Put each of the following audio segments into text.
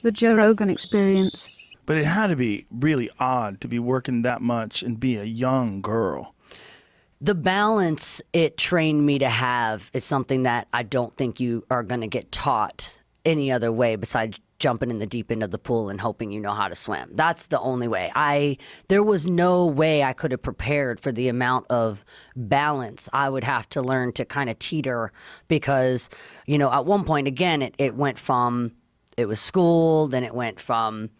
The Joe Rogan Experience. But it had to be really odd to be working that much and be a young girl. The balance it trained me to have is something that I don't think you are going to get taught any other way besides jumping in the deep end of the pool and hoping you know how to swim. That's the only way. There was no way I could have prepared for the amount of balance I would have to learn to kind of teeter, because, you know, at one point, again, it went from, it was school, then it went from,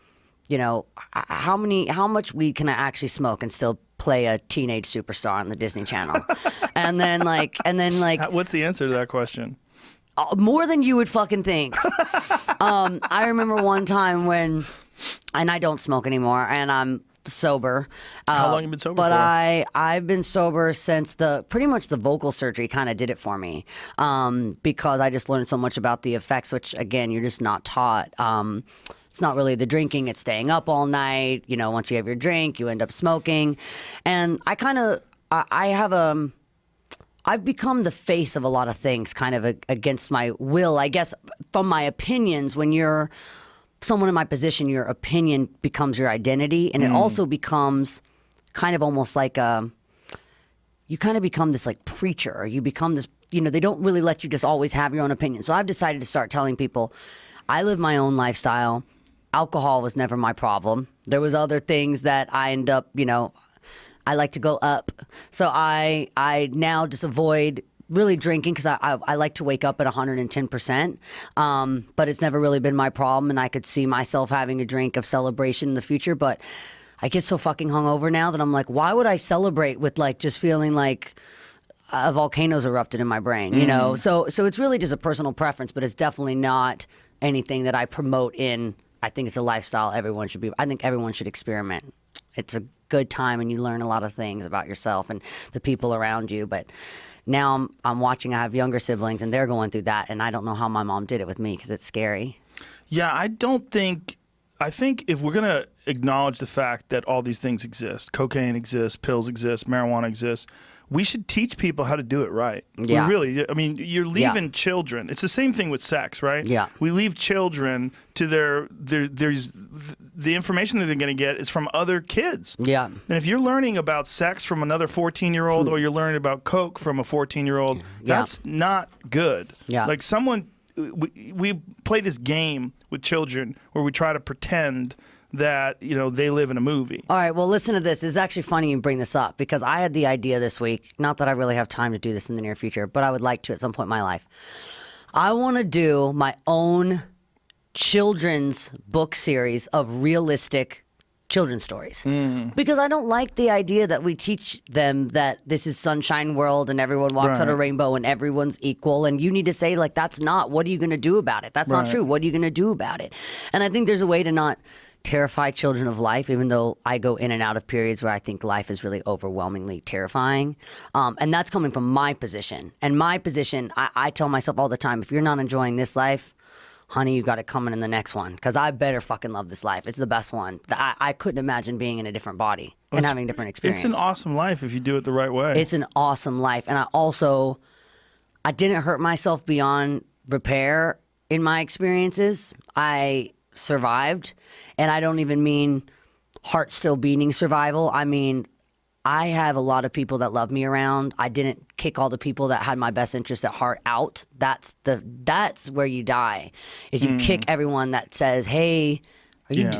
you know, how much weed can I actually smoke and still play a teenage superstar on the Disney Channel? and then like What's the answer to that question? More than you would fucking think. I remember one time when, and I don't smoke anymore, and I'm sober. How long have you been sober but for? I've been sober since pretty much the vocal surgery kind of did it for me, because I just learned so much about the effects, which again, you're just not taught. It's not really the drinking, it's staying up all night. You know, once you have your drink, you end up smoking. And I've become the face of a lot of things, kind of against my will, I guess, from my opinions. When you're someone in my position, your opinion becomes your identity. And it also becomes kind of almost like you kind of become this like preacher. You become this, you know, they don't really let you just always have your own opinion. So I've decided to start telling people, I live my own lifestyle. Alcohol was never my problem. There was other things that I end up, you know, I like to go up. So I now just avoid really drinking, because I like to wake up at 110%. But it's never really been my problem, and I could see myself having a drink of celebration in the future. But I get so fucking hungover now that I'm like, why would I celebrate with like just feeling like a volcano's erupted in my brain, you know? So it's really just a personal preference, but it's definitely not anything that I promote in. I think it's a lifestyle everyone should be. I think everyone should experiment. It's a good time, and you learn a lot of things about yourself and the people around you. But now I'm watching. I have younger siblings, and they're going through that, and I don't know how my mom did it with me, because it's scary. Yeah, I think if we're gonna acknowledge the fact that all these things exist, cocaine exists, pills exist, marijuana exists, we should teach people how to do it right. Yeah. I mean, you're leaving children. It's the same thing with sex, right? Yeah. We leave children to there's the information that they're going to get is from other kids. Yeah. And if you're learning about sex from another 14-year-old, or you're learning about coke from a 14-year-old, that's not good. Yeah. Like we play this game with children where we try to pretend that, you know, they live in a movie. All right, well, listen to this. It's actually funny you bring this up, because I had the idea this week, not that I really have time to do this in the near future, but I would like to at some point in my life. I want to do my own children's book series of realistic children's stories. Because I don't like the idea that we teach them that this is sunshine world and everyone walks on a rainbow and everyone's equal, and you need to say, like, that's not. What are you going to do about it? That's not true. What are you going to do about it? And I think there's a way to not terrify children of life, even though I go in and out of periods where I think life is really overwhelmingly terrifying. And that's coming from my position. And my position, I tell myself all the time, if you're not enjoying this life, honey, you got it coming in the next one, because I better fucking love this life. It's the best one. I couldn't imagine being in a different body and having a different experience. It's an awesome life if you do it the right way. It's an awesome life. And I didn't hurt myself beyond repair in my experiences. I survived, and I don't even mean heart still beating survival. I mean, I have a lot of people that love me around. I didn't kick all the people that had my best interest at heart out. That's where you die, is you kick everyone that says, hey,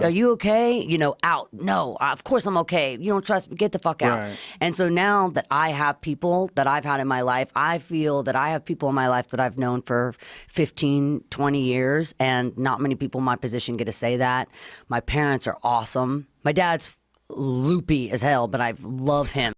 are you okay? You know, out. No, of course I'm okay. You don't trust me, get the fuck out. Right. And so now that I have people that I've had in my life, I feel that I have people in my life that I've known for 15, 20 years, and not many people in my position get to say that. My parents are awesome. My dad's loopy as hell, but I love him.